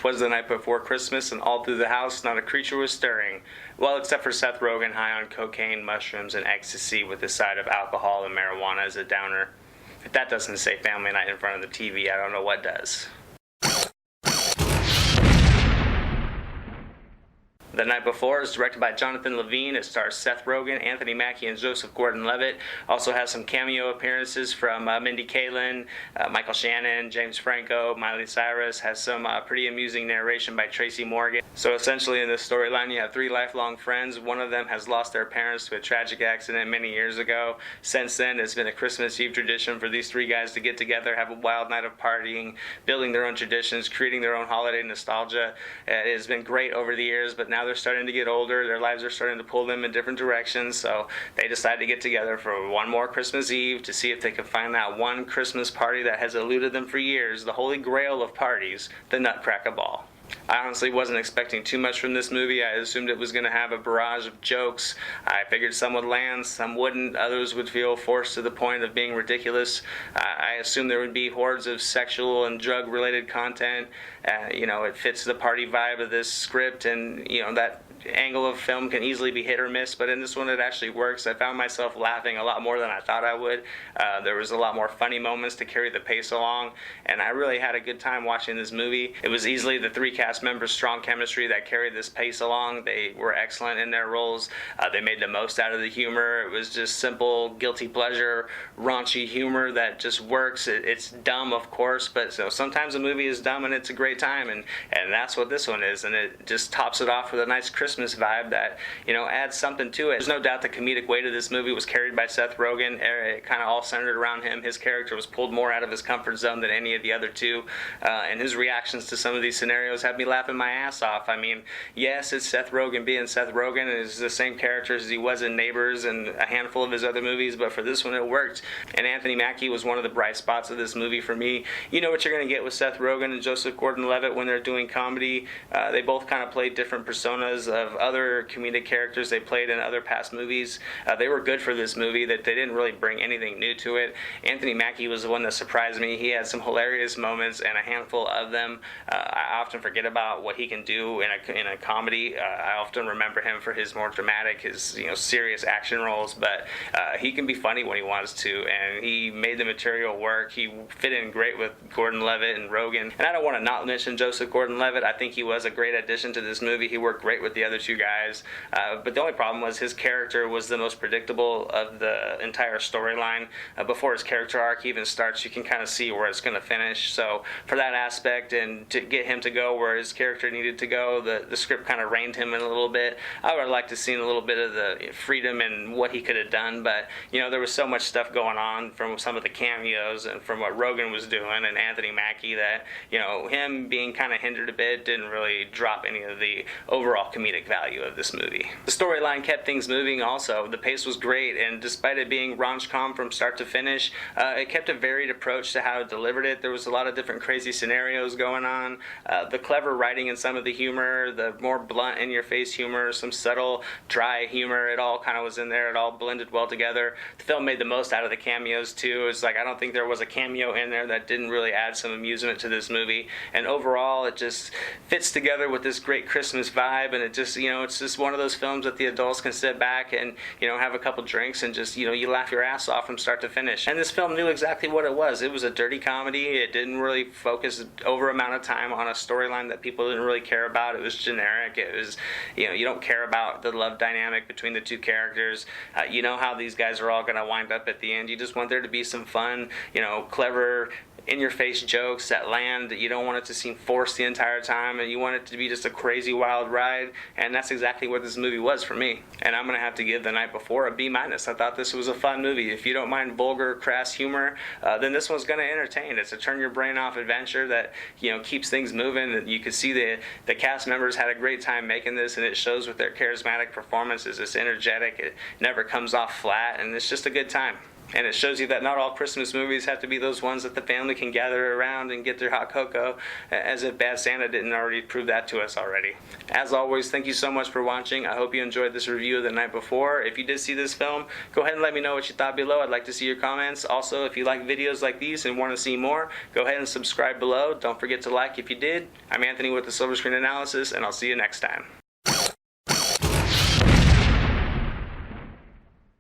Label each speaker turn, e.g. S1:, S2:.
S1: 'Twas the night before Christmas, and all through the house not a creature was stirring. Well, except for Seth Rogen, high on cocaine, mushrooms, and ecstasy with a side of alcohol and marijuana as a downer. If that doesn't say family night in front of the TV, I don't know what does. The Night Before is directed by Jonathan Levine. It stars Seth Rogen, Anthony Mackie, and Joseph Gordon-Levitt. Also has some cameo appearances from Mindy Kaling, Michael Shannon, James Franco, Miley Cyrus. Has some pretty amusing narration by Tracy Morgan. So essentially in this storyline you have three lifelong friends. One of them has lost their parents to a tragic accident many years ago. Since then, it's been a Christmas Eve tradition for these three guys to get together, have a wild night of partying, building their own traditions, creating their own holiday nostalgia. It has been great over the years, but now they're starting to get older. Their lives are starting to pull them in different directions, so they decide to get together for one more Christmas Eve to see if they can find that one Christmas party that has eluded them for years, the holy grail of parties, the Nutcracker Ball. I honestly wasn't expecting too much from this movie. I assumed it was going to have a barrage of jokes. I figured some would land, some wouldn't. Others would feel forced to the point of being ridiculous. I assumed there would be hordes of sexual and drug-related content. It fits the party vibe of this script, and, that angle of film can easily be hit or miss, but in this one it actually works. I found myself laughing a lot more than I thought I would. There was a lot more funny moments to carry the pace along, and I really had a good time watching this movie. It was easily the three cast members' strong chemistry that carried this pace along. They were excellent in their roles. They made the most out of the humor. It was just simple, guilty pleasure, raunchy humor that just works. It's dumb, of course, but sometimes a movie is dumb and it's a great time, and that's what this one is, and it just tops it off with a nice Christmas vibe that adds something to it. There's no doubt the comedic weight of this movie was carried by Seth Rogen. It kind of all centered around him. His character was pulled more out of his comfort zone than any of the other two, and his reactions to some of these scenarios had me laughing my ass off. I mean, yes, it's Seth Rogen being Seth Rogen, and it's the same character as he was in Neighbors and a handful of his other movies, but for this one it worked. And Anthony Mackie was one of the bright spots of this movie for me. You know what you're going to get with Seth Rogen and Joseph Gordon-Levitt when they're doing comedy. They both kind of played different personas of other comedic characters they played in other past movies. They were good for this movie, that they didn't really bring anything new to it. Anthony Mackie was the one that surprised me. He had some hilarious moments, and a handful of them. I often forget about what he can do in a comedy. I often remember him for his more dramatic, his serious action roles, but he can be funny when he wants to, and he made the material work. He fit in great with Gordon-Levitt and Rogen. And I don't want to not mention Joseph Gordon-Levitt. I think he was a great addition to this movie. He worked great with the other two guys, but the only problem was his character was the most predictable of the entire storyline. Before his character arc even starts, you can kind of see where it's going to finish. So for that aspect, and to get him to go where his character needed to go, the script kind of reined him in a little bit. I would have liked to have seen a little bit of the freedom and what he could have done, but there was so much stuff going on from some of the cameos and from what Rogen was doing and Anthony Mackie that him being kind of hindered a bit didn't really drop any of the overall comedic value of this movie. The storyline kept things moving also. The pace was great, and despite it being rom-com from start to finish, it kept a varied approach to how it delivered it. There was a lot of different crazy scenarios going on. The clever writing and some of the humor, the more blunt in-your-face humor, some subtle, dry humor, it all kind of was in there. It all blended well together. The film made the most out of the cameos too. It's like I don't think there was a cameo in there that didn't really add some amusement to this movie. And overall, it just fits together with this great Christmas vibe, and it just, it's just one of those films that the adults can sit back and, have a couple drinks and just, you laugh your ass off from start to finish. And this film knew exactly what it was. It was a dirty comedy. It didn't really focus over amount of time on a storyline that people didn't really care about. It was generic. It was, you don't care about the love dynamic between the two characters. You know how these guys are all going to wind up at the end. You just want there to be some fun, clever, in-your-face jokes that land. You don't want it to seem forced the entire time, and you want it to be just a crazy wild ride, and that's exactly what this movie was for me. And I'm going to have to give The Night Before a B-. I thought this was a fun movie. If you don't mind vulgar, crass humor, then this one's going to entertain. It's a turn-your-brain-off adventure that keeps things moving. And you can see the cast members had a great time making this, and it shows with their charismatic performances. It's energetic. It never comes off flat, and it's just a good time. And it shows you that not all Christmas movies have to be those ones that the family can gather around and get their hot cocoa, as if Bad Santa didn't already prove that to us already. As always, thank you so much for watching. I hope you enjoyed this review of The Night Before. If you did see this film, go ahead and let me know what you thought below. I'd like to see your comments. Also, if you like videos like these and want to see more, go ahead and subscribe below. Don't forget to like if you did. I'm Anthony with the Silverscreen Analysis, and I'll see you next time.